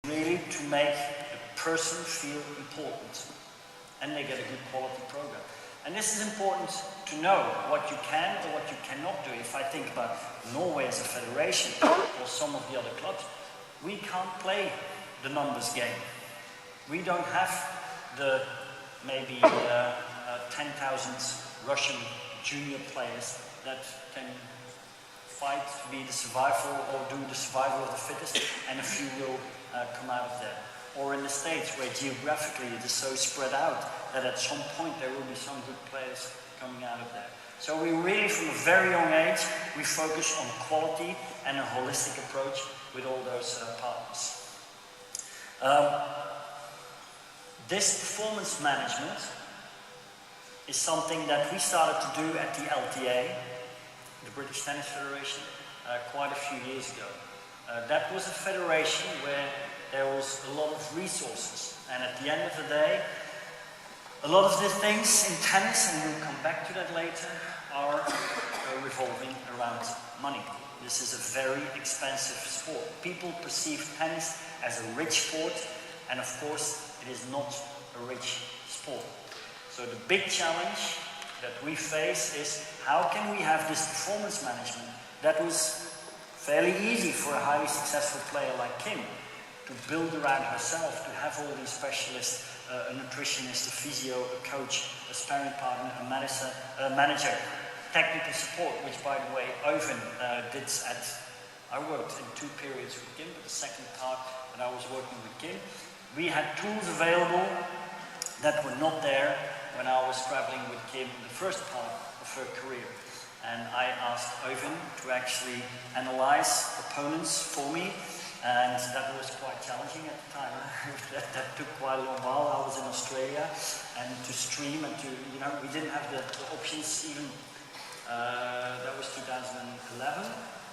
really to make the person feel important, and they get a good quality program. And this is important to know what you can or what you cannot do. If I think about Norway as a federation or some of the other clubs, we can't play the numbers game. We don't have the maybe 10,000 Russian junior players that can fight to be the survival or do the survival of the fittest, and a few will come out of there. Or in the States, where geographically it is so spread out that at some point there will be some good players coming out of there. So we really, from a very young age, we focus on quality and a holistic approach with all those partners. This performance management is something that we started to do at the LTA, the British Tennis Federation, quite a few years ago. That was a federation where there was a lot of resources, and at the end of the day, a lot of the things in tennis, and we'll come back to that later, are revolving around money. This is a very expensive sport. People perceive tennis as a rich sport, and of course, it is not a rich sport. So the big challenge that we face is, how can we have this performance management that was fairly easy for a highly successful player like Kim to build around herself, to have all these specialists, a nutritionist, a physio, a coach, a sparring partner, a manager, technical support, which by the way, Oven did I worked in 2 periods with Kim, but the second part when I was working with Kim, we had tools available that were not there when I was traveling with Kim in the first part of her career. And I asked Oven to actually analyze opponents for me, and that was quite challenging at the time. that took quite a long while. I was in Australia, and to stream and to, we didn't have the options even, that was 2011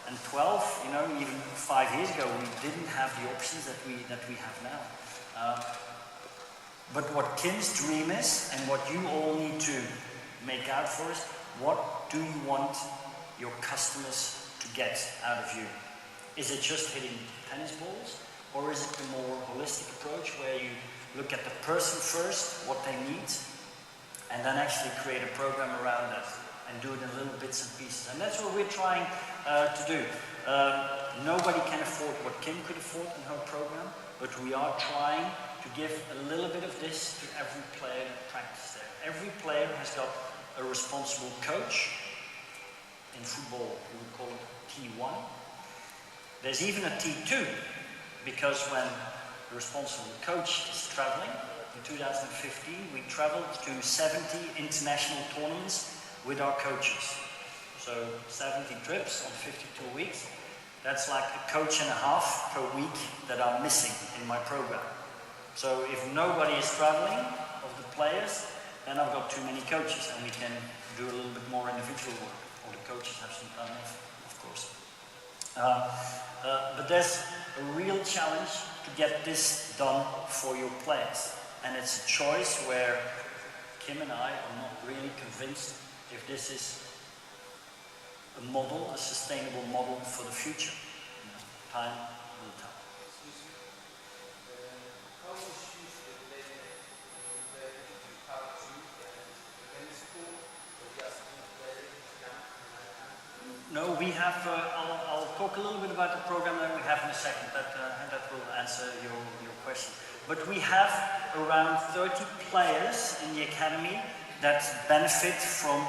and 12, even 5 years ago, we didn't have the options that we have now. But what Kim's dream is, and what you all need to make out for is, what do you want your customers to get out of you? Is it just hitting tennis balls? Or is it the more holistic approach where you look at the person first, what they need, and then actually create a program around that and do it in little bits and pieces? And that's what we're trying to do. Nobody can afford what Kim could afford in her program, but we are trying to give a little bit of this to every player that practices there. Every player has got a responsible coach. In football, we would call it T1. There's even a T2, because when the responsible coach is traveling, in 2015 we traveled to 70 international tournaments with our coaches. So 70 trips on 52 weeks. That's like a coach and a half per week that are missing in my program. So if nobody is traveling of the players, then I've got too many coaches, and we can do a little bit more individual work, or the coaches have some time off, of course. But there's a real challenge to get this done for your players. And it's a choice where Kim and I are not really convinced if this is a model, a sustainable model for the future. Time will tell. No, we have, I'll talk a little bit about the program that we have in a second, that will answer your question. But we have around 30 players in the academy that benefit from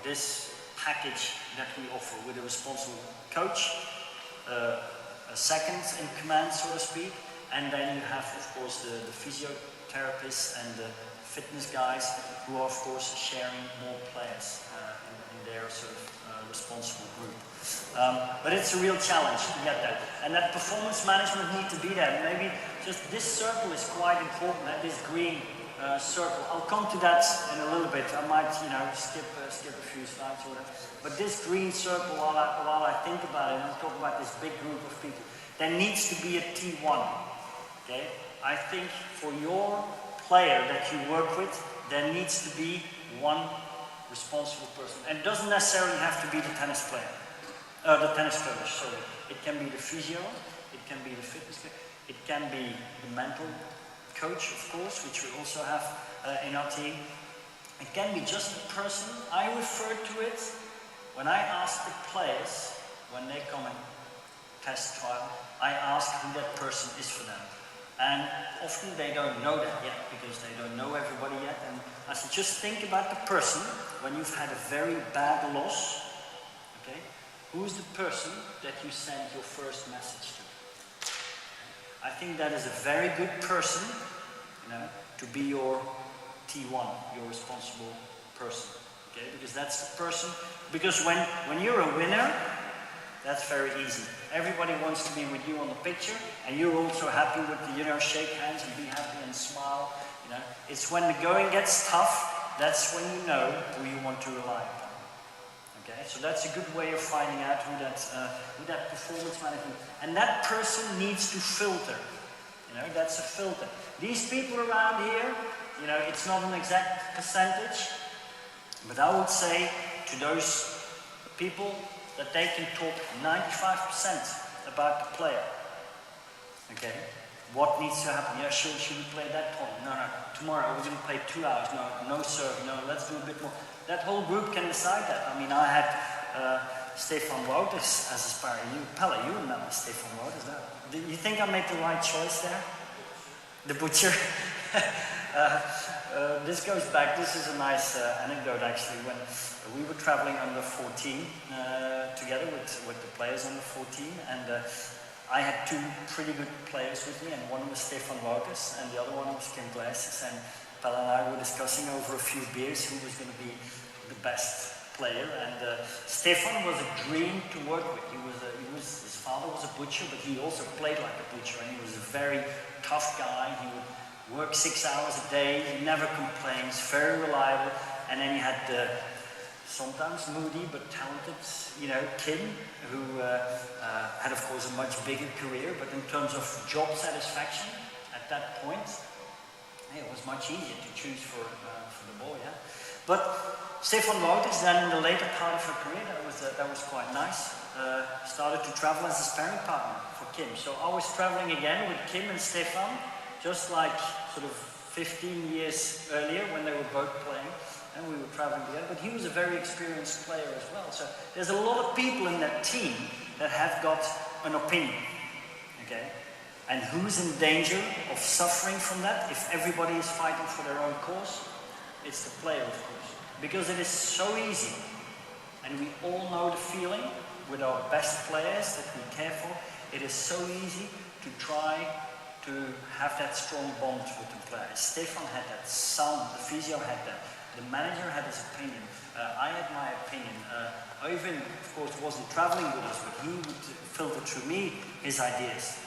this package that we offer, with a responsible coach, a second in command, so to speak, and then you have, of course, the physiotherapists and the fitness guys who are, of course, sharing more players in their sort of responsible group. But it's a real challenge to get that. And that performance management needs to be there. Maybe just this circle is quite important, this green circle. I'll come to that in a little bit. I might, skip a few slides or whatever. But this green circle, while I think about it, and I talk about this big group of people, there needs to be a T1. Okay? I think for your player that you work with, there needs to be one responsible person. And it doesn't necessarily have to be the tennis player. The tennis coach, sorry. It can be the physio, it can be the fitness coach. It can be the mental coach, of course, which we also have in our team. It can be just a person. I refer to it when I ask the players, when they come and test trial, I ask who that person is for them. And often they don't know that yet, because they don't know everybody yet. And I said, just think about the person when you've had a very bad loss. Okay? Who's the person that you send your first message to? I think that is a very good person, to be your T1, your responsible person. Okay? Because that's the person. Because when you're a winner, that's very easy. Everybody wants to be with you on the picture, and you're also happy with the, shake hands and be happy and smile. It's when the going gets tough, that's when you know who you want to rely upon. Okay, so that's a good way of finding out who that performance management, and that person needs to filter. That's a filter. These people around here, it's not an exact percentage, but I would say to those people that they can talk 95% about the player. Okay? What needs to happen? Yeah, should we play that point? No. Tomorrow we're going to play 2 hours. No serve. No, let's do a bit more. That whole group can decide that. I mean, I had Stefan Wouters as a sparring. Pelle, you remember Stefan Wouters? Do you think I made the right choice there? The butcher. This goes back, this is a nice anecdote actually, when we were traveling under 14 together with the players under 14, and I had two pretty good players with me, and one was Stefan Wouters and the other one was Kim Glasses, and Pelle and I were discussing over a few beers who was going to be the best player, and Stefan was a dream to work with. His father was a butcher, but he also played like a butcher, and he was a very tough guy. He would work 6 hours a day, he never complains, very reliable. And then you had the sometimes moody but talented, Kim, who had of course a much bigger career, but in terms of job satisfaction at that point, it was much easier to choose for the boy. Yeah? But Stefan Wouters, then in the later part of her career, that was quite nice, started to travel as a sparring partner for Kim. So I was traveling again with Kim and Stefan, just like sort of 15 years earlier when they were both playing, and we were traveling together. But he was a very experienced player as well. So there's a lot of people in that team that have got an opinion, okay? And who's in danger of suffering from that if everybody is fighting for their own cause? It's the player, of course. Because it is so easy, and we all know the feeling with our best players that we care for, it is so easy to try to have that strong bond with the players. Stefan had that, the physio had that, the manager had his opinion, I had my opinion. Oyvind, of course, wasn't traveling with us, but he would filter through me his ideas.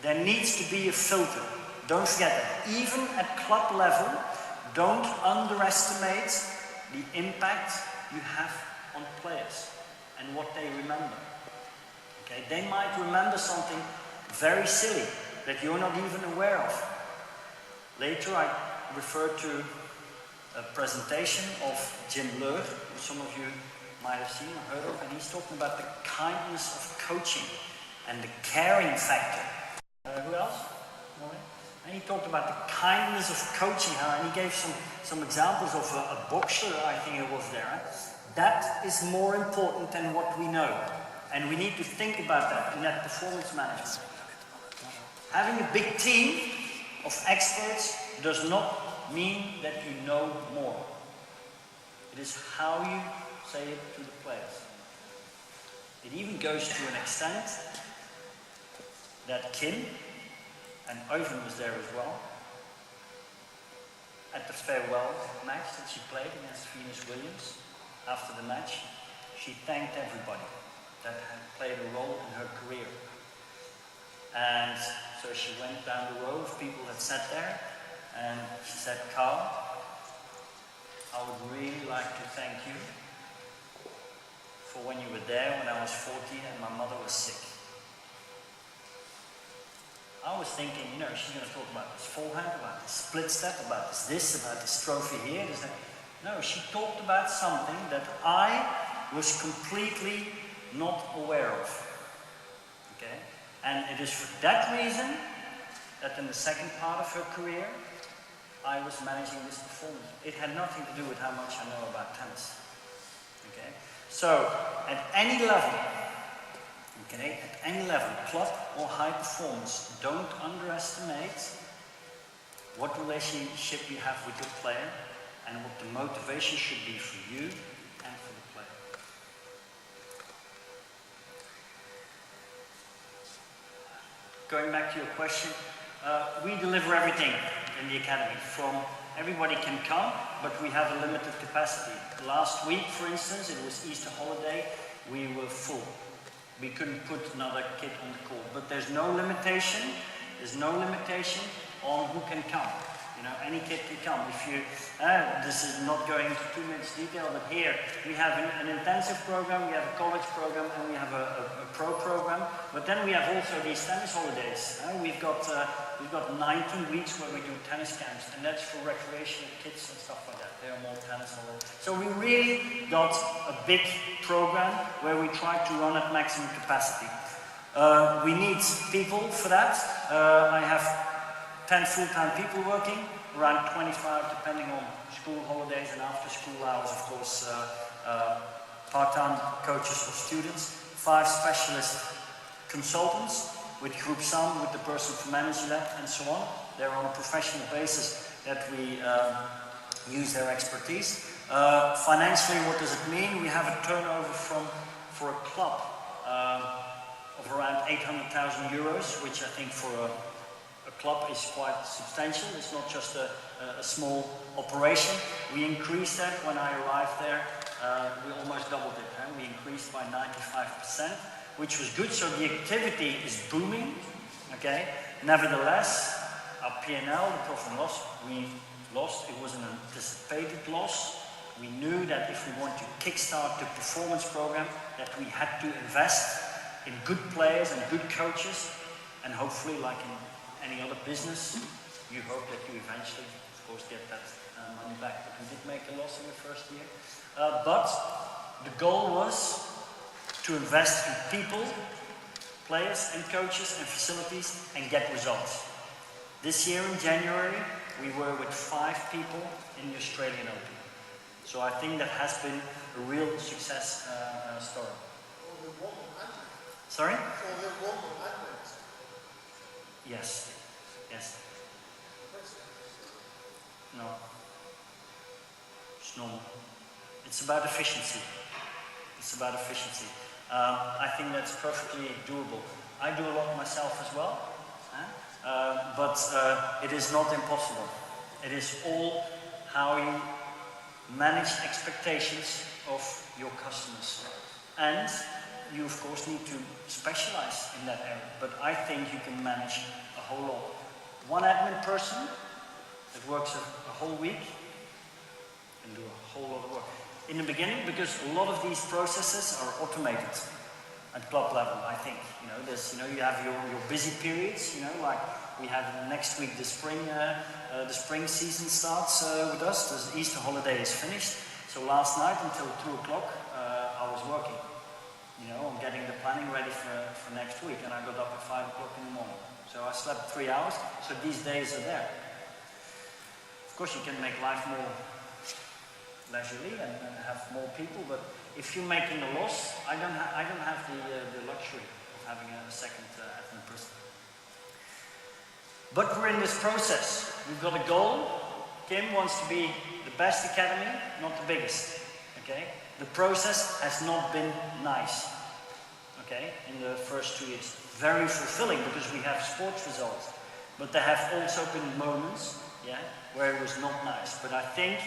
There needs to be a filter. Don't forget that. Even at club level, don't underestimate the impact you have on players and what they remember. Okay? They might remember something very silly that you're not even aware of. Later I referred to a presentation of Jim Leur, who some of you might have seen or heard of, and he's talking about the kindness of coaching and the caring factor. Who else? And he talked about the kindness of coaching, and he gave some examples of a boxer, I think it was there. That is more important than what we know. And we need to think about that in that performance management. Having a big team of experts does not mean that you know more. It is how you say it to the players. It even goes to an extent that Kim, and Oyvind was there as well, at the farewell match that she played against Venus Williams, after the match, she thanked everybody that had played a role in her career. And so she went down the row of people that sat there, and she said, Carl, I would really like to thank you for when you were there when I was 40 and my mother was sick. I was thinking, she's going to talk about this forehand, about this split step, about this, about this trophy here, this, that. No, she talked about something that I was completely not aware of. Okay? And it is for that reason that in the second part of her career, I was managing this performance. It had nothing to do with how much I know about tennis. Okay? So, at any level, club or high performance, don't underestimate what relationship you have with your player and what the motivation should be for you and for the player. Going back to your question, we deliver everything in the academy. From everybody can come, but we have a limited capacity. Last week, for instance, it was Easter holiday, we were full. We couldn't put another kid on the court, but there's no limitation on who can come. You know, any kid can come. If you, this is not going into too much detail, but here we have an intensive program, we have a college program, and we have a pro program. But then we have also these tennis holidays. We've got 19 weeks where we do tennis camps, and that's for recreational kids and stuff like that. They are more tennis holidays. So we really got a big program where we try to run at maximum capacity. We need people for that. I have 10 full-time people working, around 25 depending on school holidays and after school hours, of course, part-time coaches for students, 5 specialist consultants with Group Sum, with the person from Manager Lab and so on. They're on a professional basis that we use their expertise. Financially, what does it mean? We have a turnover for a club of around 800,000 euros, which I think for a club is quite substantial. It's not just a small operation. We increased that when I arrived there. We almost doubled it. We increased by 95%, which was good. So the activity is booming. Okay. Nevertheless, our P&L, the profit and loss, we lost. It was an anticipated loss. We knew that if we want to kickstart the performance program, that we had to invest in good players and good coaches, and hopefully, like in any other business, you hope that you eventually, of course, get that money back. But we did make a loss in the first year. But the goal was to invest in people, players and coaches and facilities and get results. This year in January, we were with 5 people in the Australian Open. So I think that has been a real success story. Sorry? Yes. Yes. No. It's normal. It's about efficiency. It's about efficiency. I think that's perfectly doable. I do a lot myself as well, but it is not impossible. It is all how you manage expectations of your customers. And you, of course, need to specialize in that area. But I think you can manage a whole lot. One admin person that works a whole week can do a whole lot of work. In the beginning, because a lot of these processes are automated at club level, I think. You know, there's, you have your busy periods, like we have next week the spring season starts with us. The Easter holiday is finished. So last night until 2 o'clock, I was working. On getting the planning ready for next week, and I got up at 5 o'clock in the morning. So I slept 3 hours, so these days are there. Of course, you can make life more leisurely and have more people, but if you're making a loss, I don't have the luxury of having a second admin person. But we're in this process. We've got a goal. Kim wants to be the best academy, not the biggest. Okay? The process has not been nice, okay, in the first 2 years. Very fulfilling because we have sports results, but there have also been moments, where it was not nice. But I think,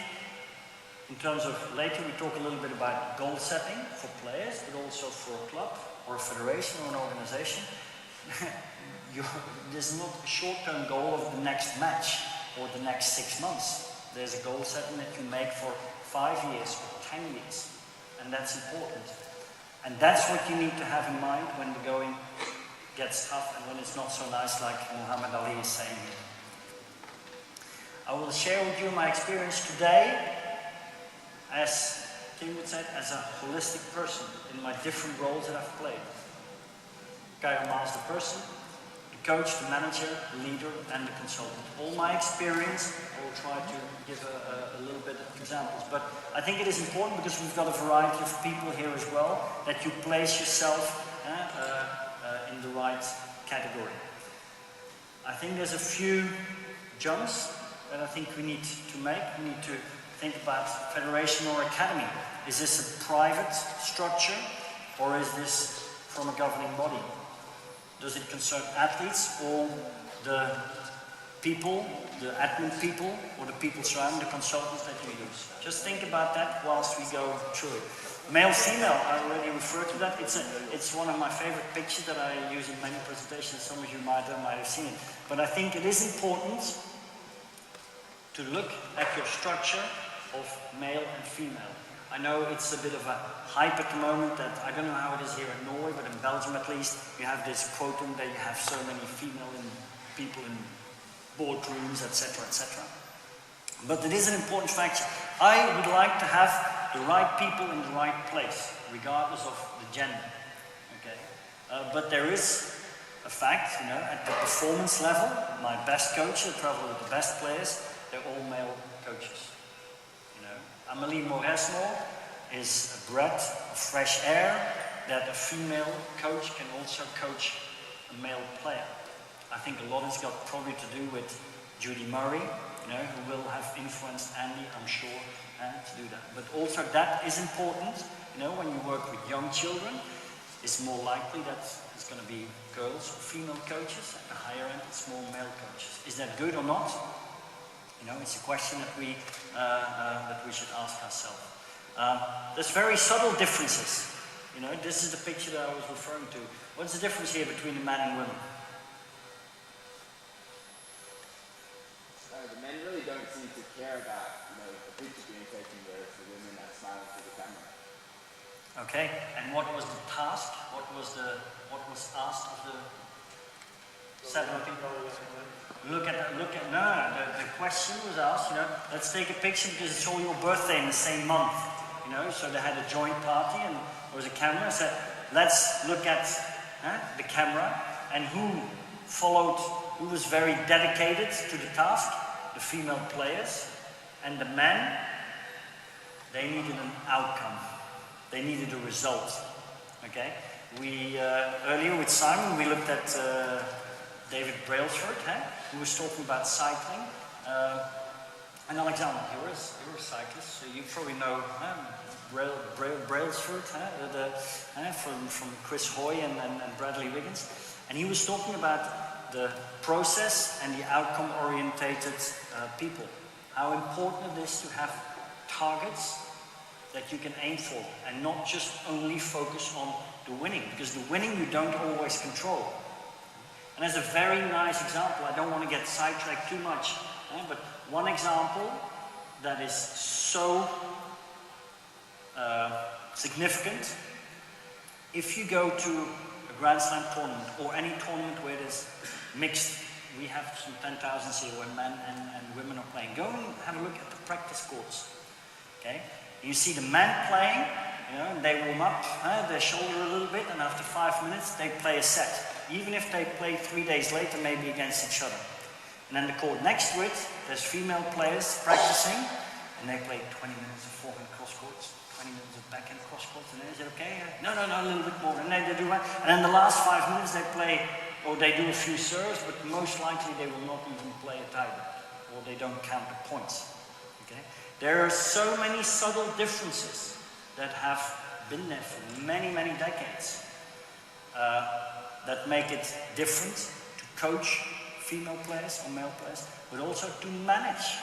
in terms of later, we talk a little bit about goal setting for players, but also for a club or a federation or an organization. There's not a short-term goal of the next match or the next 6 months. There's a goal setting that you make for 5 years or 10 years. And that's important. And that's what you need to have in mind when the going gets tough and when it's not so nice, like Muhammad Ali is saying here. I will share with you my experience today as Kim would say, as a holistic person in my different roles that I've played. Maes the person, the coach, the manager, the leader, and the consultant. All my experience, I will try to give a little bit of examples. But I think it is important because we've got a variety of people here as well, that you place yourself in the right category. I think there's a few jumps that I think we need to make. We need to think about federation or academy. Is this a private structure or is this from a governing body? Does it concern athletes or the people, the admin people, or the people surrounding the consultants that you use? Just think about that whilst we go through it. Male, female, I already referred to that. It's one of my favorite pictures that I use in many presentations. Some of you might have seen it. But I think it is important to look at your structure of male and female. I know it's a bit of a hype at the moment that, I don't know how it is here in Norway, but in Belgium at least, you have this quotum that you have so many female people in boardrooms, etc., etc. But it is an important factor. I would like to have the right people in the right place, regardless of the gender. Okay, but there is a fact, you know, at the performance level, my best coaches, probably the best players, they're all male coaches. You know, Amélie Mauresmo is a breath of fresh air that a female coach can also coach a male player. I think a lot has got probably to do with Judy Murray, you know, who will have influenced Andy, I'm sure, to do that. But also that is important, you know, when you work with young children, it's more likely that it's going to be girls or female coaches. At the higher end, it's more male coaches. Is that good or not? You know, it's a question that we should ask ourselves. There's very subtle differences. You know, this is the picture that I was referring to. What's the difference here between the men and women? The men really don't seem to care about, you know, the picture being taken, whereas the women are silent to the camera. Okay, and what was the task? What was asked of the 7 people? The question was asked, you know, let's take a picture because it's all your birthday in the same month, you know, so they had a joint party and there was a camera, said, let's look at the camera and who was very dedicated to the task, the female players, and the men, they needed an outcome. They needed a result, okay? We, earlier with Simon, we looked at David Brailsford, who was talking about cycling. And Alexander, you're a cyclist, so you probably know Brailsford, from Chris Hoy and Bradley Wiggins. And he was talking about the process and the outcome-orientated people. How important it is to have targets that you can aim for and not just only focus on the winning, because the winning you don't always control. And as a very nice example, I don't want to get sidetracked too much, but one example that is so significant, if you go to a Grand Slam tournament or any tournament where there's mixed, we have some 10,000s here where men and women are playing. Go and have a look at the practice courts. Okay? You see the men playing, you know, and they warm up their shoulder a little bit, and after 5 minutes they play a set. Even if they play 3 days later, maybe against each other. And then the court next to it, there's female players practicing, and they play 20 minutes of forehand cross courts, 20 minutes of backhand cross courts, and then is it okay? No, a little bit more. And then they do that. And then the last 5 minutes they play, or they do a few serves, but most likely they will not even play a tiebreak, or they don't count the points. Okay? There are so many subtle differences that have been there for many, many decades that make it different to coach female players or male players, but also to manage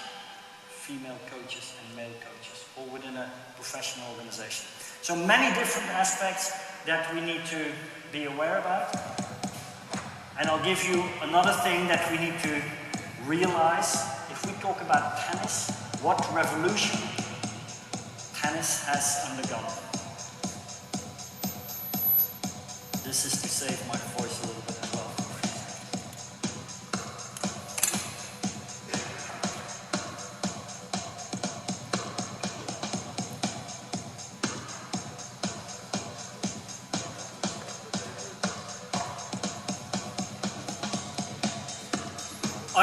female coaches and male coaches, or within a professional organization. So many different aspects that we need to be aware about. And I'll give you another thing that we need to realize. If we talk about tennis, what revolution tennis has undergone. This is to save my voice a little bit as well.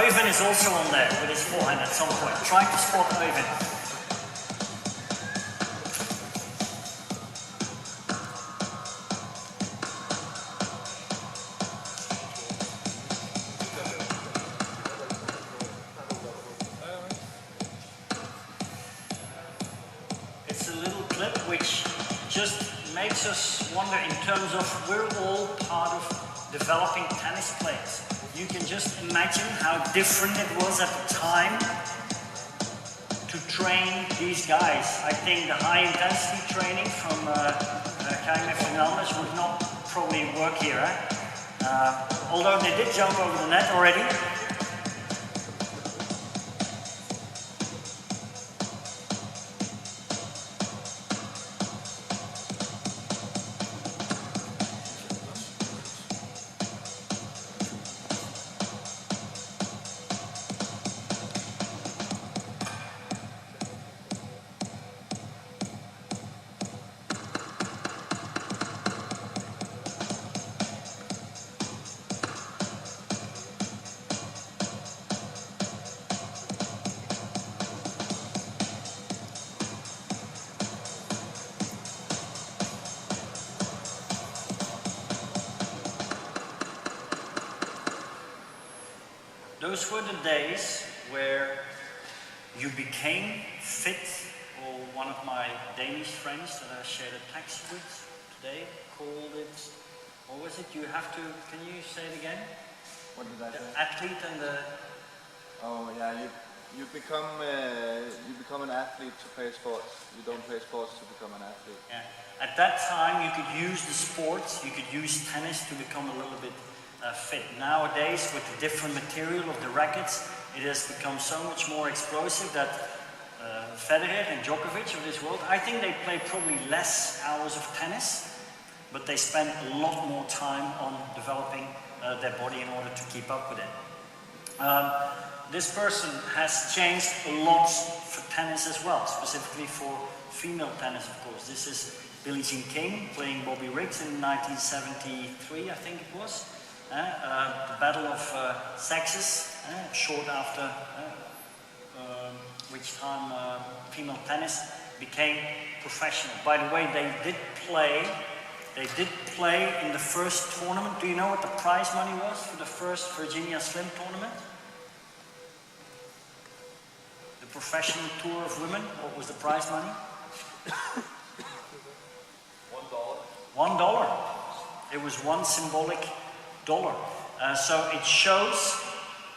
Oyvind is also on there with his forehand at some point. Try to spot Oyvind. It's a little clip which just makes us wonder in terms of we're all part of developing tennis players. You can just imagine how different it was at the time to train these guys. I think the high intensity training from Jaime Fernandez would not probably work here. Although they did jump over the net already. Those were the days where you became fit, or one of my Danish friends that I shared a taxi with today called it, what was it? You have to, can you say it again? What did I say? The athlete and the... Oh yeah, you become an athlete to play sports. You don't play sports to become an athlete. Yeah. At that time you could use the sports, you could use tennis to become a little bit fit. Nowadays, with the different material of the rackets, it has become so much more explosive that Federer and Djokovic of this world, I think they play probably less hours of tennis, but they spend a lot more time on developing their body in order to keep up with it. This person has changed a lot for tennis as well, specifically for female tennis, of course. This is Billie Jean King playing Bobby Riggs in 1973, I think it was. The battle of sexes, short after which time female tennis became professional. By the way, they did play in the first tournament. Do you know what the prize money was for the first Virginia Slim tournament? The professional tour of women, what was the prize money? $1. $1. It was one symbolic dollar. So it shows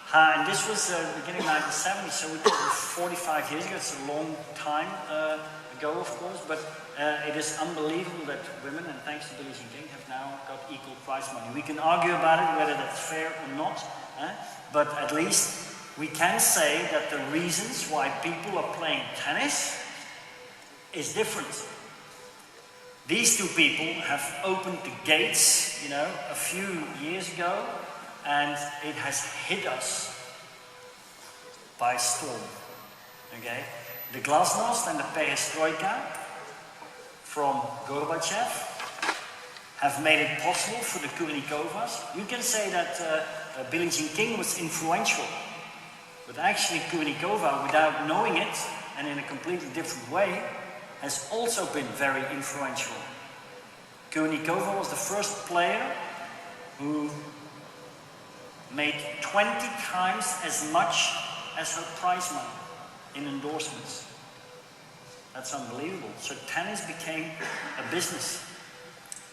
how, and this was beginning of 1970, so we did it 45 years ago. It's a long time ago, of course, but it is unbelievable that women, and thanks to Billie Jean King, have now got equal prize money. We can argue about it, whether that's fair or not, but at least we can say that the reasons why people are playing tennis is different. These two people have opened the gates, you know, a few years ago, and it has hit us by storm. Okay? The glasnost and the perestroika from Gorbachev have made it possible for the Kurnikovas. You can say that Billie Jean King was influential, but actually Kurnikova, without knowing it, and in a completely different way, has also been very influential. Kurnikova was the first player who made 20 times as much as her prize money in endorsements. That's unbelievable. So tennis became a business.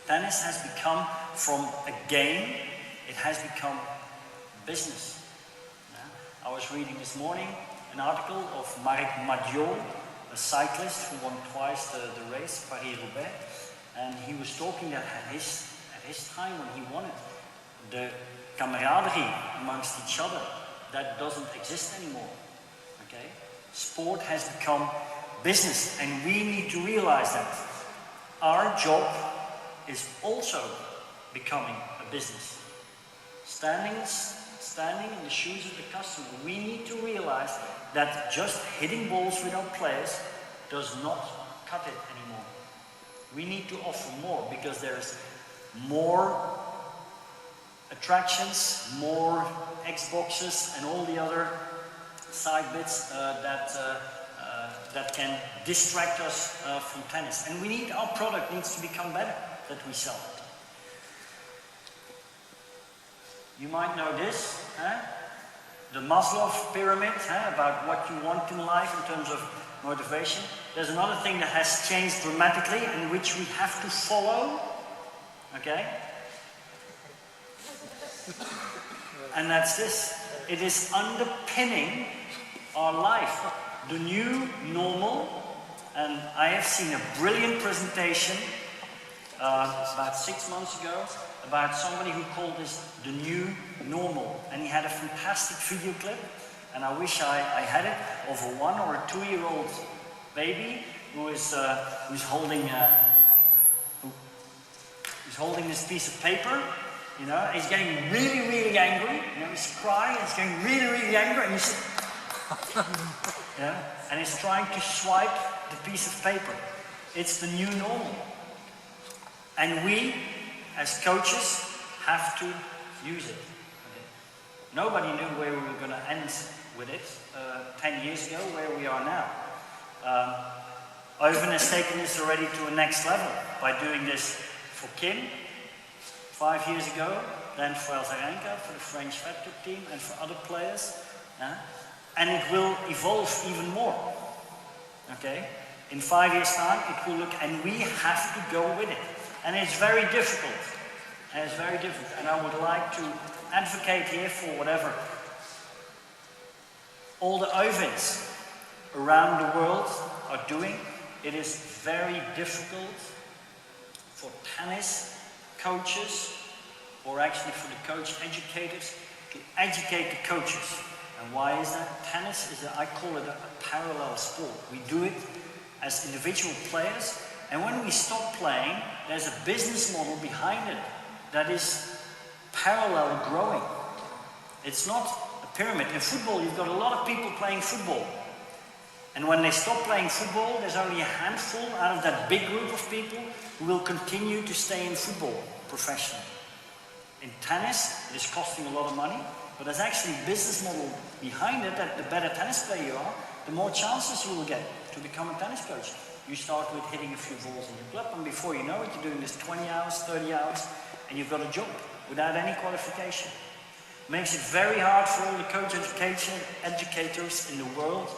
Tennis has become from a game, it has become business. I was reading this morning an article of Marc Madiot, a cyclist who won twice the race, Paris-Roubaix, and he was talking that at his time when he won it, the camaraderie amongst each other, that doesn't exist anymore. Okay? Sport has become business, and we need to realize that our job is also becoming a business. Standing in the shoes of the customer, we need to realize that just hitting balls without players does not cut it anymore. We need to offer more, because there is more attractions, more Xboxes and all the other side bits that can distract us from tennis. And our product needs to become better that we sell it. You might know this, the Maslow pyramid, about what you want in life in terms of motivation. There's another thing that has changed dramatically and which we have to follow, okay? And that's this. It is underpinning our life. The new normal, and I have seen a brilliant presentation about 6 months ago about somebody who called this the new normal. And he had a fantastic video clip, and I wish I had it, of a 1 or a 2-year-old baby who's holding this piece of paper. You know, he's getting really, really angry. You know, he's crying, he's getting really, really angry, and you see, and he's trying to swipe the piece of paper. It's the new normal. And we, as coaches, have to use it. Okay. Nobody knew where we were going to end with it 10 years ago, where we are now. Oven has taken this already to a next level by doing this for Kim 5 years ago, then for Elzarenka, for the French Fed Cup team, and for other players. And it will evolve even more. Okay? In 5 years' time, it will look, and we have to go with it. And it's very difficult. And it's very difficult. And I would like to advocate here for whatever all the ovens around the world are doing. It is very difficult for tennis coaches, or actually for the coach educators, to educate the coaches. And why is that? Tennis is, I call it a parallel sport. We do it as individual players, and when we stop playing, there's a business model behind it that is parallel growing. It's not a pyramid. In football, you've got a lot of people playing football. And when they stop playing football, there's only a handful out of that big group of people who will continue to stay in football professionally. In tennis, it is costing a lot of money, but there's actually a business model behind it that the better tennis player you are, the more chances you will get to become a tennis coach. You start with hitting a few balls in your club, and before you know it, you're doing this 20 hours, 30 hours, and you've got a job without any qualification. It makes it very hard for all the coach educators in the world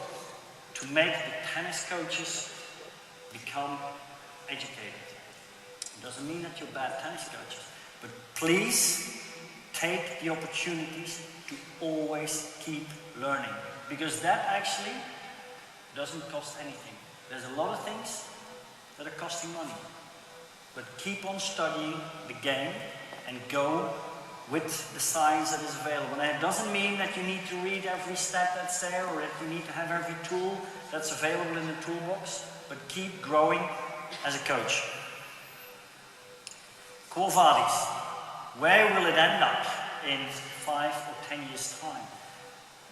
to make the tennis coaches become educated. It doesn't mean that you're bad tennis coaches, but please take the opportunities to always keep learning, because that actually doesn't cost anything. There's a lot of things that are costing money, but keep on studying the game and go with the science that is available. And it doesn't mean that you need to read every stat that's there, or that you need to have every tool that's available in the toolbox, but keep growing as a coach. Quo vadis, where will it end up in 5 or 10 years' time?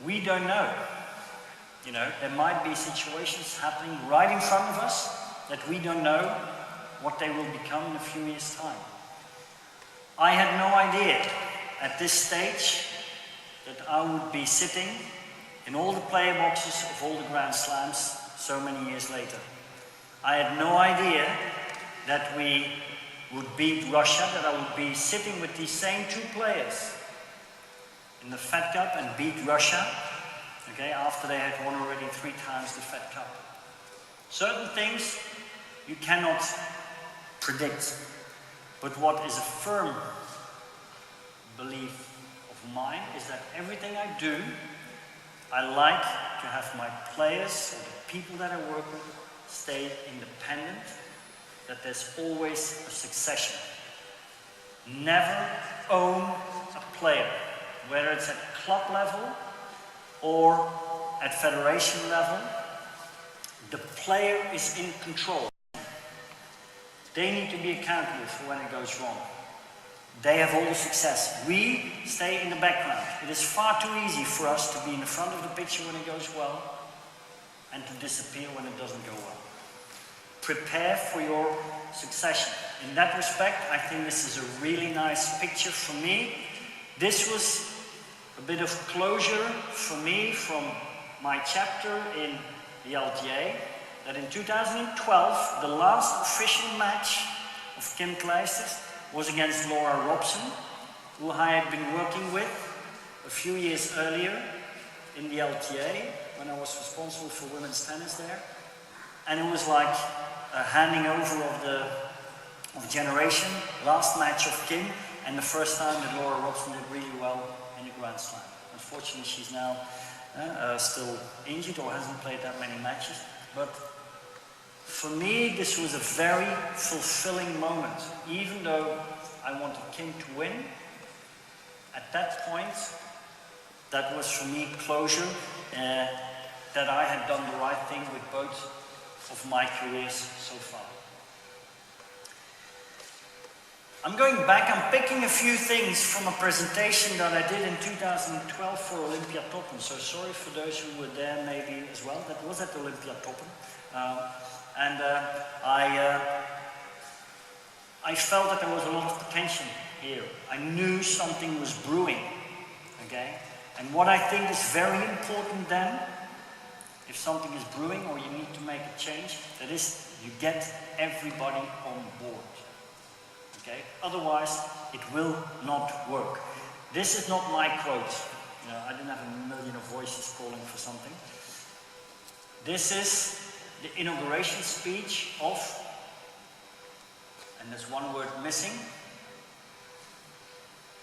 We don't know. You know, there might be situations happening right in front of us that we don't know what they will become in a few years' time. I had no idea at this stage that I would be sitting in all the player boxes of all the Grand Slams so many years later. I had no idea that we would beat Russia, that I would be sitting with these same 2 players in the Fed Cup and beat Russia, okay, after they had won already 3 times the Fed Cup. Certain things you cannot predict, but what is a firm belief of mine is that everything I do, I like to have my players or the people that I work with stay independent, that there's always a succession. Never own a player, whether it's at club level or at federation level. The player is in control. They need to be accountable for when it goes wrong. They have all the success. We stay in the background. It is far too easy for us to be in the front of the picture when it goes well and to disappear when it doesn't go well. Prepare for your succession. In that respect, I think this is a really nice picture for me. This was a bit of closure for me from my chapter in the LTA, that in 2012, the last official match of Kim Kleisters was against Laura Robson, who I had been working with a few years earlier in the LTA when I was responsible for women's tennis there. And it was like a handing over of generation, last match of Kim, and the first time that Laura Robson did really well in the Grand Slam. Unfortunately, she's now still injured or hasn't played that many matches. But for me, this was a very fulfilling moment. Even though I wanted Kim to win, at that point, that was for me closure, that I had done the right thing with both of my careers so far. I'm going back, I'm picking a few things from a presentation that I did in 2012 for Olympiatoppen. So sorry for those who were there maybe as well. That was at Olympiatoppen. I felt that there was a lot of potential here. I knew something was brewing, okay? And what I think is very important then, if something is brewing or you need to make a change, that is, you get everybody on board. Okay? Otherwise, it will not work. This is not my quote. You know, I didn't have a million of voices calling for something. This is the inauguration speech of, and there's one word missing,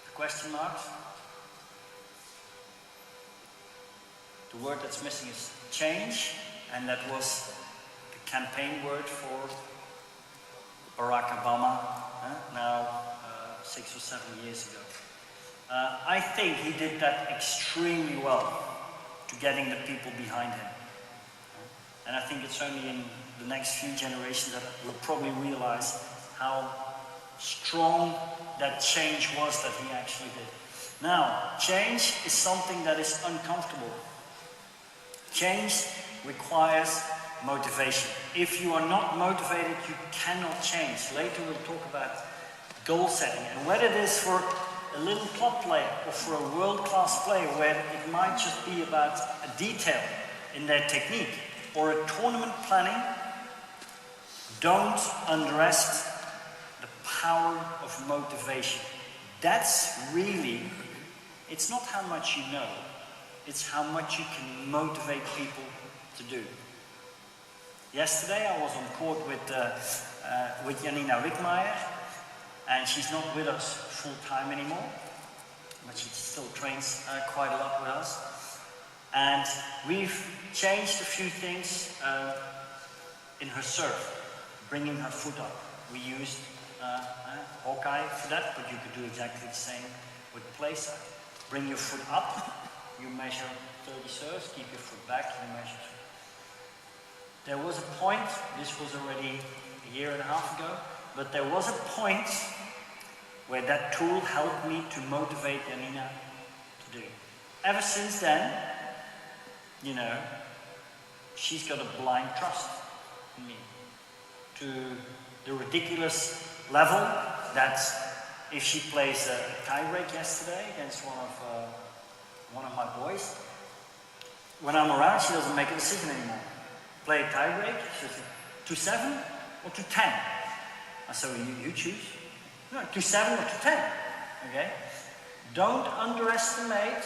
the question marks. The word that's missing is change, and that was the campaign word for Barack Obama, now 6 or 7 years ago. I think he did that extremely well to getting the people behind him. And I think it's only in the next few generations that we'll probably realize how strong that change was that he actually did. Now, change is something that is uncomfortable. Change requires motivation. If you are not motivated, you cannot change. Later we'll talk about goal setting, and whether it is for a little club player or for a world-class player where it might just be about a detail in their technique or a tournament planning, don't underestimate the power of motivation. That's really, it's not how much you know, it's how much you can motivate people to do. Yesterday I was on court with Janina Wickmeyer, and she's not with us full time anymore, but she still trains quite a lot with us. And we've changed a few things in her serve, bringing her foot up. We used Hawkeye for that, but you could do exactly the same with the play side. Bring your foot up, you measure 30 serves, keep your foot back, you measure. There was a point, this was already a year and a half ago, but there was a point where that tool helped me to motivate Janina to do it. Ever since then, you know, she's got a blind trust in me. To the ridiculous level that if she plays a tie-break yesterday against one of my boys, when I'm around, she doesn't make a decision anymore. Play a tie-break, she says, 2-7 or 2-10? I said, well, you choose. No, 2-7 or 2-10, okay? Don't underestimate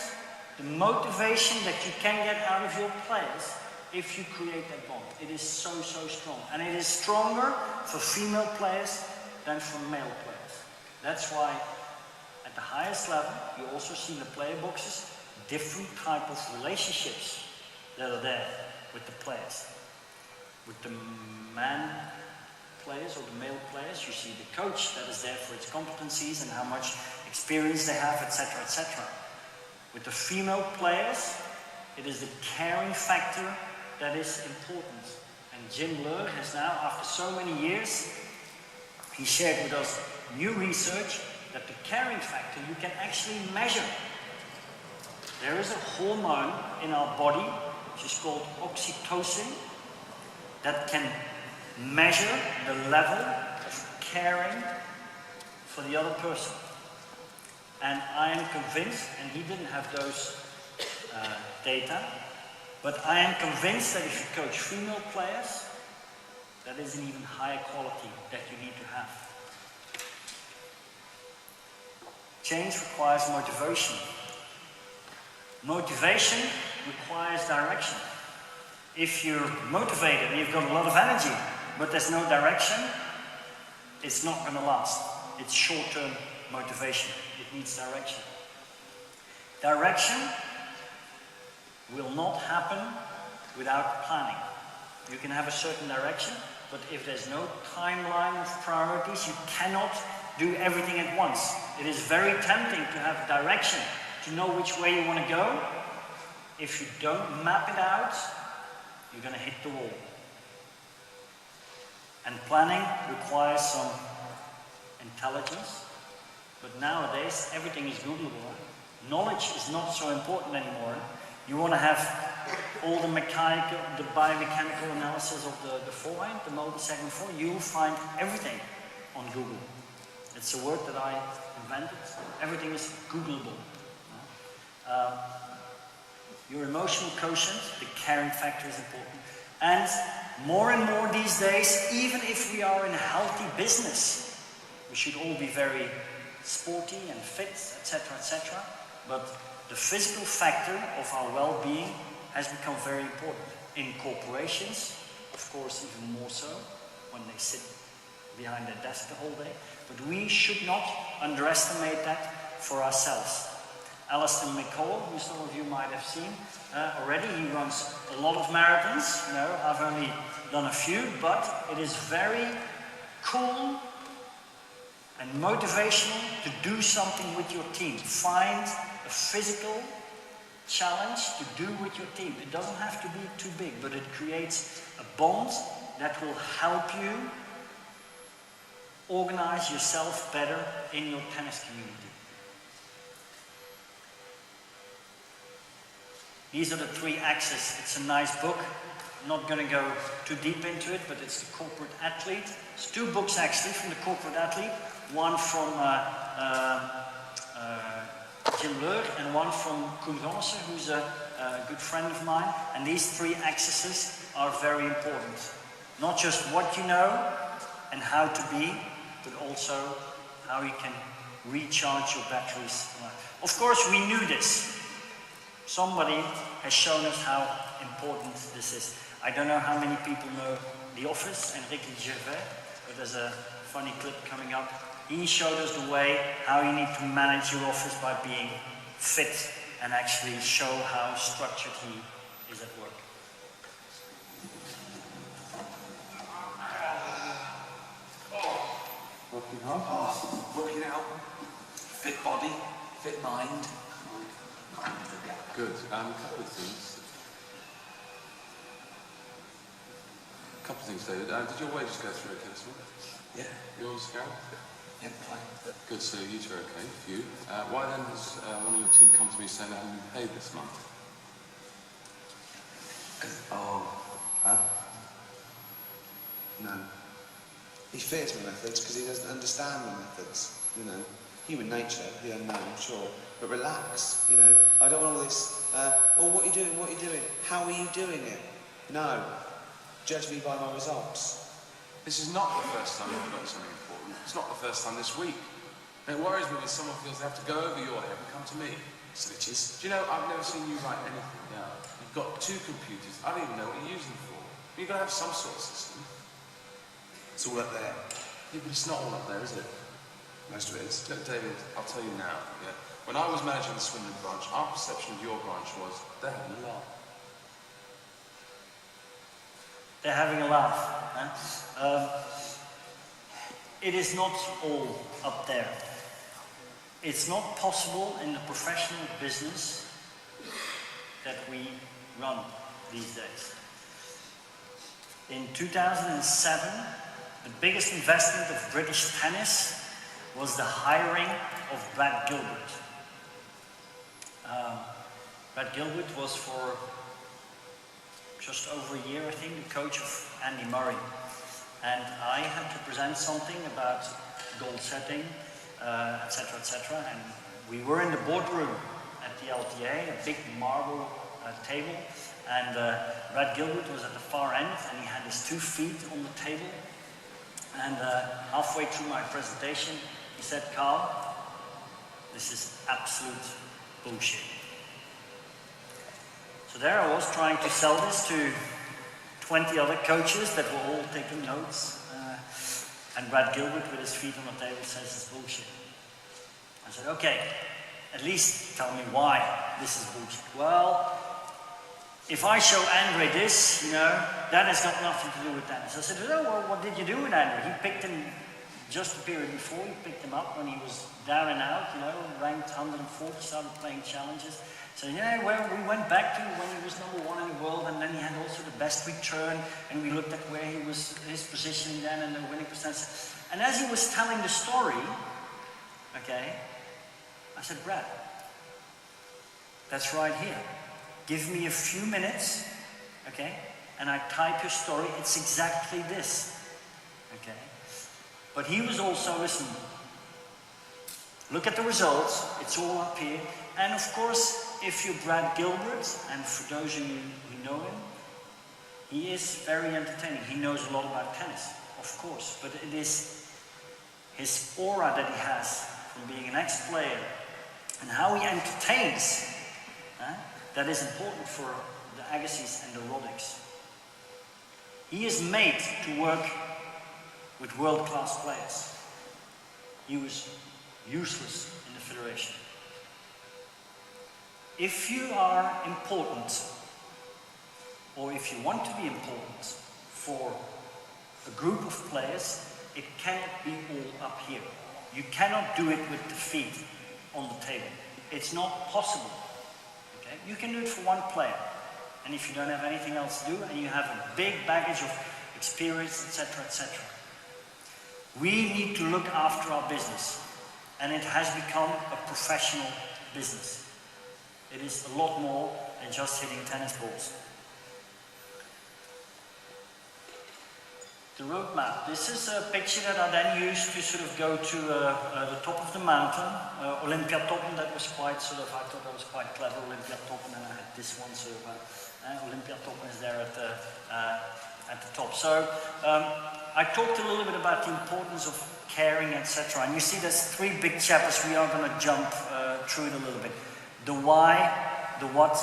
the motivation that you can get out of your players if you create that bond. It is so, so strong. And it is stronger for female players than for male players. That's why at the highest level, you also see in the player boxes different type of relationships that are there with the players. With the man players or the male players, you see the coach that is there for its competencies and how much experience they have, etc., etc. With the female players, it is the caring factor that is important. And Jim Leur has now, after so many years, he shared with us new research that the caring factor you can actually measure. There is a hormone in our body, which is called oxytocin, that can measure the level of caring for the other person. And I am convinced, and he didn't have those data, but I am convinced that if you coach female players, that is an even higher quality that you need to have. Change requires motivation. Motivation requires direction. If you're motivated and you've got a lot of energy, but there's no direction, it's not going to last. It's short-term motivation. It needs direction. Direction will not happen without planning. You can have a certain direction, but if there's no timeline of priorities, you cannot do everything at once. It is very tempting to have direction, to know which way you want to go. If you don't map it out, you're going to hit the wall. And planning requires some intelligence, but nowadays everything is Googleable. Knowledge is not so important anymore. You want to have all the biomechanical analysis of the forehand, the multi-segment forehand, you'll find everything on Google. It's a word that I invented. Everything is Googleable. Your emotional quotient, the caring factor, is important. And more these days, even if we are in a healthy business, we should all be very sporty and fit, etc., etc. But the physical factor of our well-being has become very important. In corporations, of course, even more so, when they sit behind their desk the whole day. But we should not underestimate that for ourselves. Alistair McCall, who some of you might have seen already, he runs a lot of marathons. You know, I've only done a few, but it is very cool and motivational to do something with your team. Find a physical challenge to do with your team. It doesn't have to be too big, but it creates a bond that will help you organize yourself better in your tennis community. These are the three axes. It's a nice book. I'm not going to go too deep into it, but it's The Corporate Athlete. It's two books actually from The Corporate Athlete. One from Jim Leur and one from Koen Ronnissen, who's a good friend of mine. And these three axes are very important. Not just what you know and how to be, but also how you can recharge your batteries. Of course, we knew this. Somebody has shown us how important this is. I don't know how many people know The Office and Ricky Gervais, but there's a funny clip coming up. He showed us the way how you need to manage your office by being fit and actually show how structured he is at work. Working hard? Working out. Fit body, fit mind. Good. A couple of things. David. Did your wages go through okay this month? Yeah. Yours, Gareth? Yeah, fine. Good, so you two are okay. Few. Why then has one of your team come to me saying they haven't been paid this month? No. He fears my methods because he doesn't understand my methods, you know. Human nature, the unknown, sure. But relax, you know. I don't want all this, what are you doing, what are you doing? How are you doing it? No. Judge me by my results. This is not the first time you've got something important. It's not the first time this week. And it worries me when someone feels they have to go over your head and come to me. Snitches. Do you know, I've never seen you write anything down. You've got two computers. I don't even know what you use them for. You've got to have some sort of system. It's all up there. Yeah, but it's not all up there, is it? Most of it is. Look, David, I'll tell you now. Yeah, when I was managing the Swindon branch, our perception of your branch was they're having a laugh. They're having a laugh. It is not all up there. It's not possible in the professional business that we run these days. In 2007, the biggest investment of British tennis was the hiring of Brad Gilbert. Brad Gilbert was for just over a year, I think, the coach of Andy Murray. And I had to present something about goal setting, etc., etc. And we were in the boardroom at the LTA, a big marble table, and Brad Gilbert was at the far end, and he had his 2 feet on the table. And halfway through my presentation, he said, "Carl, this is absolute bullshit." So there I was trying to sell this to 20 other coaches that were all taking notes. And Brad Gilbert with his feet on the table says it's bullshit. I said, "Okay, at least tell me why this is bullshit." "Well, if I show Andre this, you know, that has got nothing to do with tennis." I said, "Oh, well, what did you do with Andre?" He picked him just the period before. He picked him up when he was down and out, you know, ranked 140, started playing challenges. So yeah, well, we went back to when he was #1 in the world, and then he had also the best return, and we looked at where he was, his positioning then, and the winning percentage. And as he was telling the story, okay, I said, "Brad, that's right here. Give me a few minutes, okay, and I type your story. It's exactly this, okay." But he was also, listen, look at the results. It's all up here. And of course, if you're Brad Gilbert, and for those of you who know him, he is very entertaining. He knows a lot about tennis, of course, but it is his aura that he has from being an ex-player and how he entertains, that is important for the Agassiz and the Roddics. He is made to work with world-class players. He was useless in the federation. If you are important, or if you want to be important for a group of players, it cannot be all up here. You cannot do it with the feet on the table. It's not possible. Okay? You can do it for one player. And if you don't have anything else to do, and you have a big baggage of experience, etc., etc. We need to look after our business. And it has become a professional business. It is a lot more than just hitting tennis balls. The roadmap. This is a picture that I then used to sort of go to the top of the mountain. Olympiatoppen, that was quite sort of, I thought that was quite clever, Olympiatoppen, and I had this one sort of, Olympiatoppen is there at the top. So I talked a little bit about the importance of caring, etc. And you see there's 3 big chapters. We are going to jump through it a little bit. The why, the what,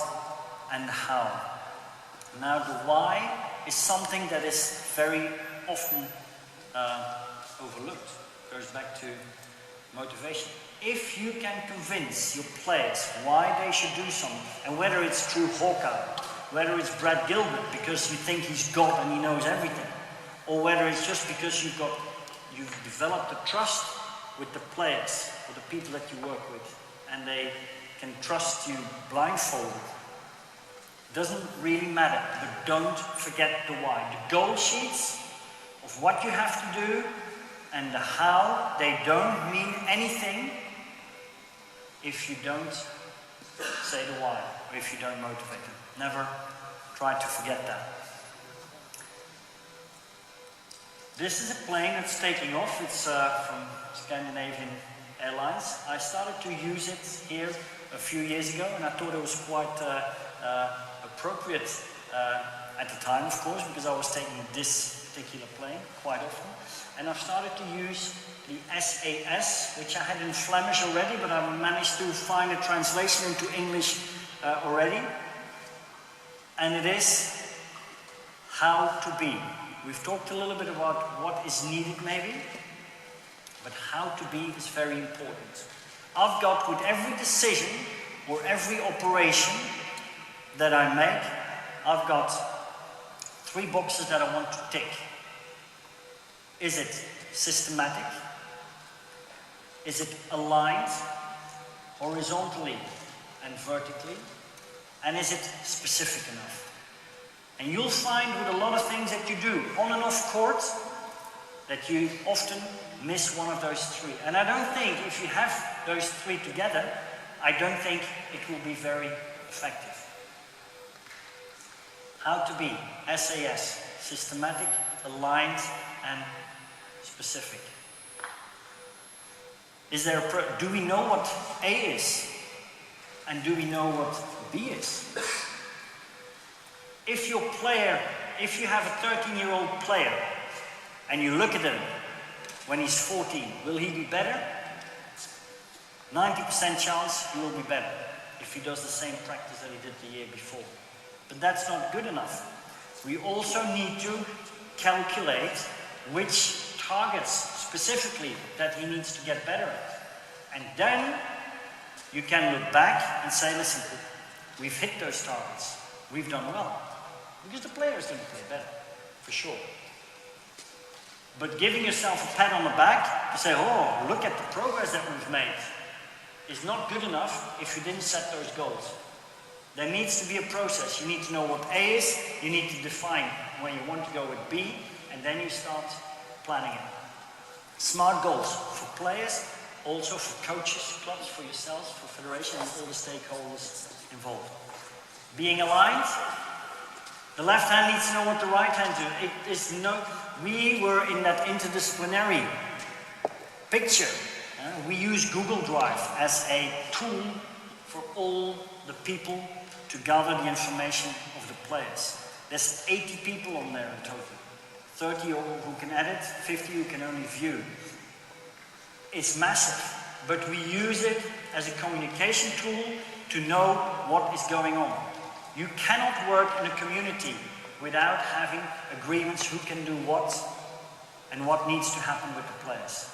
and the how. Now the why is something that is very often overlooked. It goes back to motivation. If you can convince your players why they should do something, and whether it's through Hawkeye, whether it's Brad Gilbert because you think he's got and he knows everything, or whether it's just because you've developed a trust with the players or the people that you work with, and they can trust you blindfolded. Doesn't really matter, but don't forget the why. The goal sheets of what you have to do and the how, they don't mean anything if you don't say the why, or if you don't motivate them. Never try to forget that. This is a plane that's taking off. It's from Scandinavian Airlines. I started to use it here a few years ago, and I thought it was quite appropriate at the time, of course, because I was taking this particular plane quite often. And I've started to use the SAS, which I had in Flemish already, but I managed to find a translation into English already. And it is how to be. We've talked a little bit about what is needed maybe, but how to be is very important. I've got, with every decision or every operation that I make, I've got 3 boxes that I want to tick. Is it systematic? Is it aligned horizontally and vertically? And is it specific enough? And you'll find with a lot of things that you do on and off court that you often miss one of those 3. And I don't think if you have those 3 together, I don't think it will be very effective. How to be SAS, systematic, aligned, and specific. Do we know what A is? And do we know what B is? If you have a 13-year-old player and you look at him when he's 14, will he be better? 90% chance he will be better if he does the same practice that he did the year before. But that's not good enough. We also need to calculate which targets specifically that he needs to get better at. And then you can look back and say, listen, we've hit those targets. We've done well. Because the player is going to play better, for sure. But giving yourself a pat on the back to say, oh, look at the progress that we've made, is not good enough if you didn't set those goals. There needs to be a process. You need to know what A is, you need to define where you want to go with B, and then you start planning it. Smart goals for players, also for coaches, clubs, for yourselves, for federation, and all the stakeholders involved. Being aligned, the left hand needs to know what the right hand does. We were in that interdisciplinary picture. We use Google Drive as a tool for all the people to gather the information of the players. There's 80 people on there in total. 30 who can edit, 50 who can only view. It's massive, but we use it as a communication tool to know what is going on. You cannot work in a community without having agreements who can do what and what needs to happen with the players.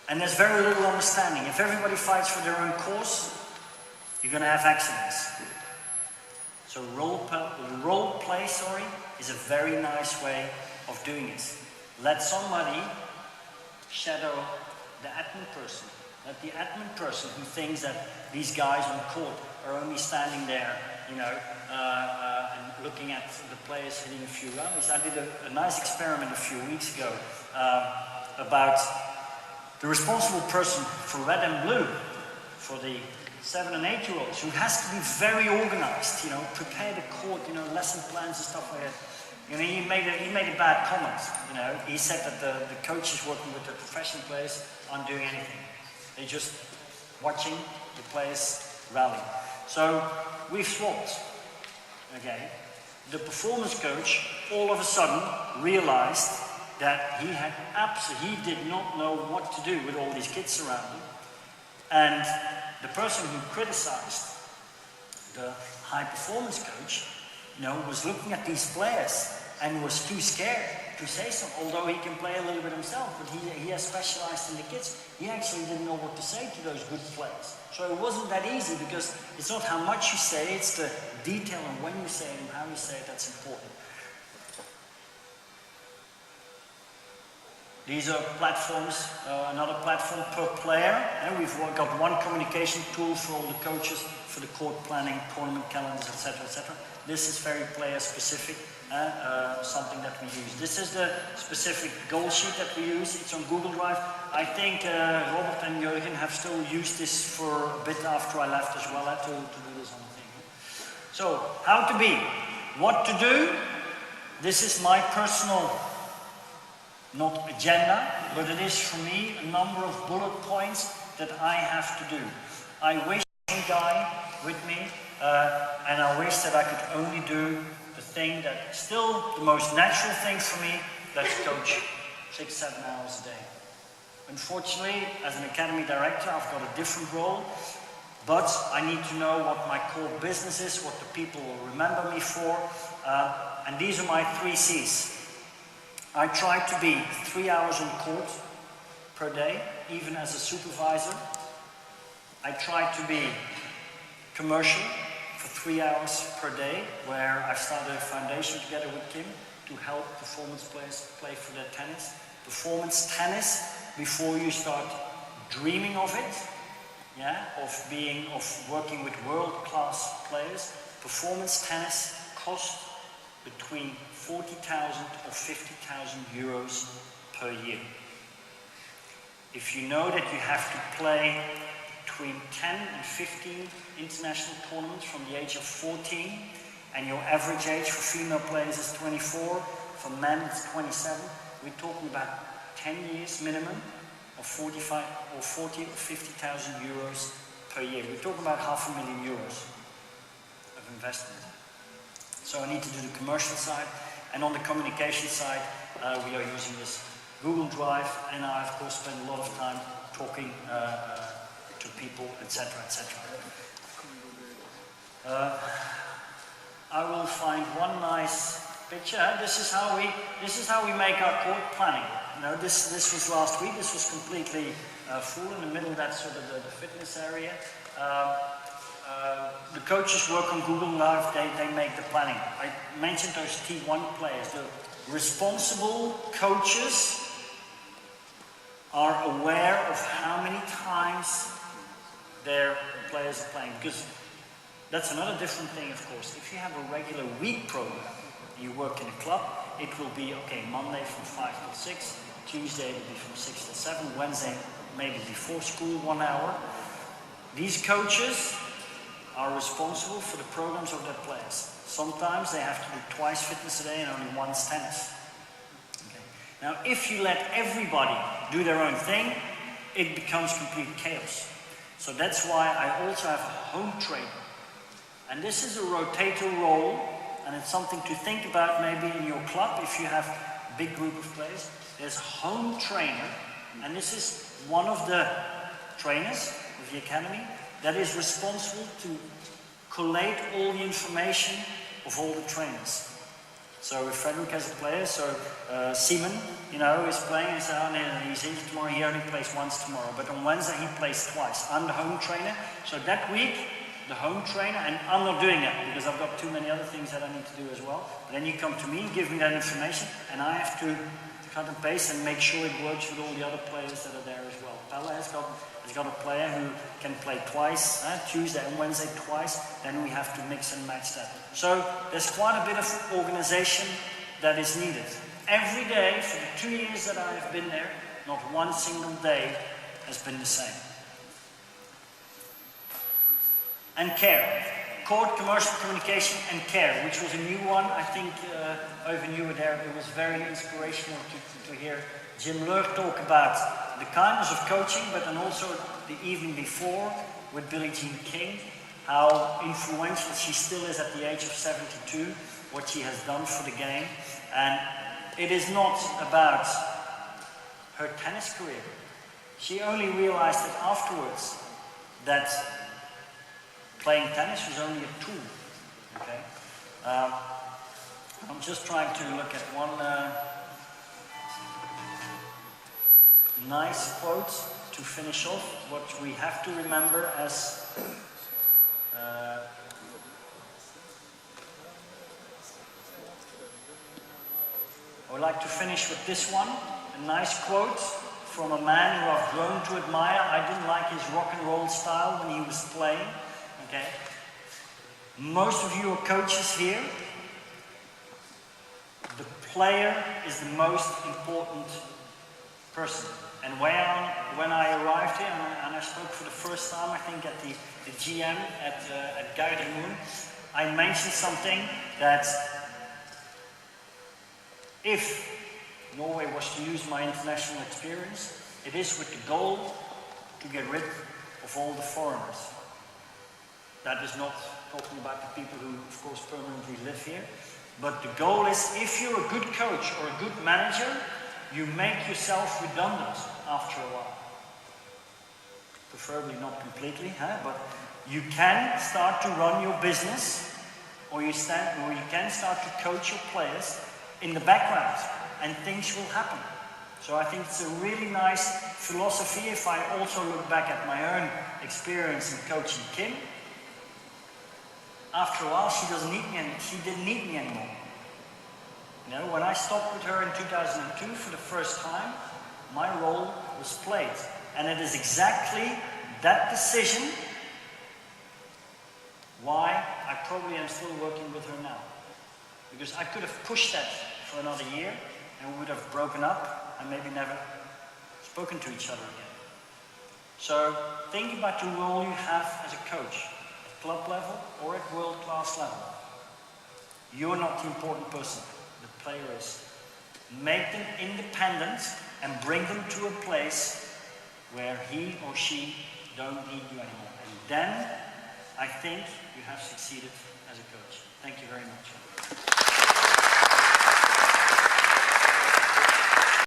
And there's very little understanding. If everybody fights for their own cause, you're going to have accidents. So role play is a very nice way of doing it. Let somebody shadow the admin person. Let the admin person who thinks that these guys on court are only standing there, and looking at the players hitting a few rallies. I did a nice experiment a few weeks ago about the responsible person for red and blue, for the 7 and 8-year-olds, who has to be very organized, prepare the court, lesson plans and stuff like that. He made a bad comment, He said that the coaches working with the professional players aren't doing anything. They're just watching the players rally. So we've swapped, okay? The performance coach all of a sudden realized that he did not know what to do with all these kids around him. And the person who criticized the high performance coach, was looking at these players and was too scared to say something, although he can play a little bit himself, but he has specialized in the kids. He actually didn't know what to say to those good players. So it wasn't that easy, because it's not how much you say, it's the detail and when you say it and how you say it that's important. These are platforms, another platform per player. And we've got one communication tool for all the coaches, for the court planning, tournament calendars, etc., etc. This is very player specific, something that we use. This is the specific goal sheet that we use. It's on Google Drive. I think Robert and Jurgen have still used this for a bit after I left as well, to do this on the thing. So, how to be, what to do. This is my personal, not agenda, but it is for me a number of bullet points that I have to do. I wish one guy with me, and I wish that I could only do the thing that still the most natural thing for me, that's coach 6-7 hours a day. Unfortunately, as an academy director, I've got a different role, but I need to know what my core business is, what the people will remember me for, and these are my 3 C's. I try to be 3 hours on court per day, even as a supervisor. I try to be commercial for 3 hours per day, where I've started a foundation together with Kim to help performance players play for their tennis. Performance tennis, before you start dreaming of it, of working with world-class players, performance tennis costs between 40,000 or 50,000 euros per year. If you know that you have to play between 10 and 15 international tournaments from the age of 14, and your average age for female players is 24, for men it's 27, we're talking about 10 years minimum of 40 or 50,000 euros per year. We're talking about €500,000 of investment. So I need to do the commercial side, and on the communication side, we are using this Google Drive, and I of course spend a lot of time talking to people, etc., etc. I will find one nice picture. This is how we make our court planning. You know, this was last week. This was completely full. In the middle, that's sort of the fitness area. The coaches work on Google Live. They make the planning. I mentioned those T1 players. The responsible coaches are aware of how many times their players are playing, because that's another different thing, of course. If you have a regular week program, you work in a club, it will be, okay, Monday from 5 till 6, Tuesday will be from 6 till 7, Wednesday maybe before school, 1 hour. These coaches are responsible for the programs of their players. Sometimes they have to do twice fitness a day and only once tennis. Okay. Now, if you let everybody do their own thing, it becomes complete chaos. So that's why I also have a home trainer. And this is a rotator role, and it's something to think about maybe in your club if you have a big group of players. There's a home trainer, and this is one of the trainers of the academy that is responsible to collate all the information of all the trainers. So if Frederick has a player, so Simon, you know, is playing, and says, oh, no, he's injured tomorrow, he only plays once tomorrow, but on Wednesday he plays twice. I'm the home trainer, so that week, the home trainer, and I'm not doing that because I've got too many other things that I need to do as well. But then you come to me, give me that information, and I have to cut and paste and make sure it works with all the other players that are there as well. Pelle has got a player who can play twice, Tuesday and Wednesday twice, then we have to mix and match that. So there's quite a bit of organization that is needed. Every day, for the 2 years that I have been there, not one single day has been the same. And care. Court, commercial communication, and care, which was a new one. I think Owen, you were there. It was very inspirational to hear Jim Leur talk about the kindness of coaching, but then also the evening before with Billie Jean King, how influential she still is at the age of 72, what she has done for the game. And it is not about her tennis career. She only realized it afterwards that playing tennis was only a tool. Okay, I'm just trying to look at one nice quote to finish off. What we have to remember as I would like to finish with this one, a nice quote from a man who I've grown to admire. I didn't like his rock and roll style when he was playing. Okay. Most of you are coaches here. The player is the most important person. And when I arrived here, and I spoke for the first time, I think at the GM at Gardermoen, I mentioned something that if Norway was to use my international experience, it is with the goal to get rid of all the foreigners. That is not talking about the people who, of course, permanently live here. But the goal is, if you're a good coach or a good manager, you make yourself redundant after a while. Preferably not completely, but you can start to run your business, or you can start to coach your players in the background, and things will happen. So I think it's a really nice philosophy. If I also look back at my own experience in coaching Kim, after a while, she didn't need me anymore. You know, when I stopped with her in 2002 for the first time, my role was played. And it is exactly that decision why I probably am still working with her now. Because I could have pushed that for another year, and we would have broken up and maybe never spoken to each other again. So think about the role you have as a coach. Club level or at world-class level. You're not the important person, the player is. Make them independent and bring them to a place where he or she don't need you anymore. And then I think you have succeeded as a coach. Thank you very much.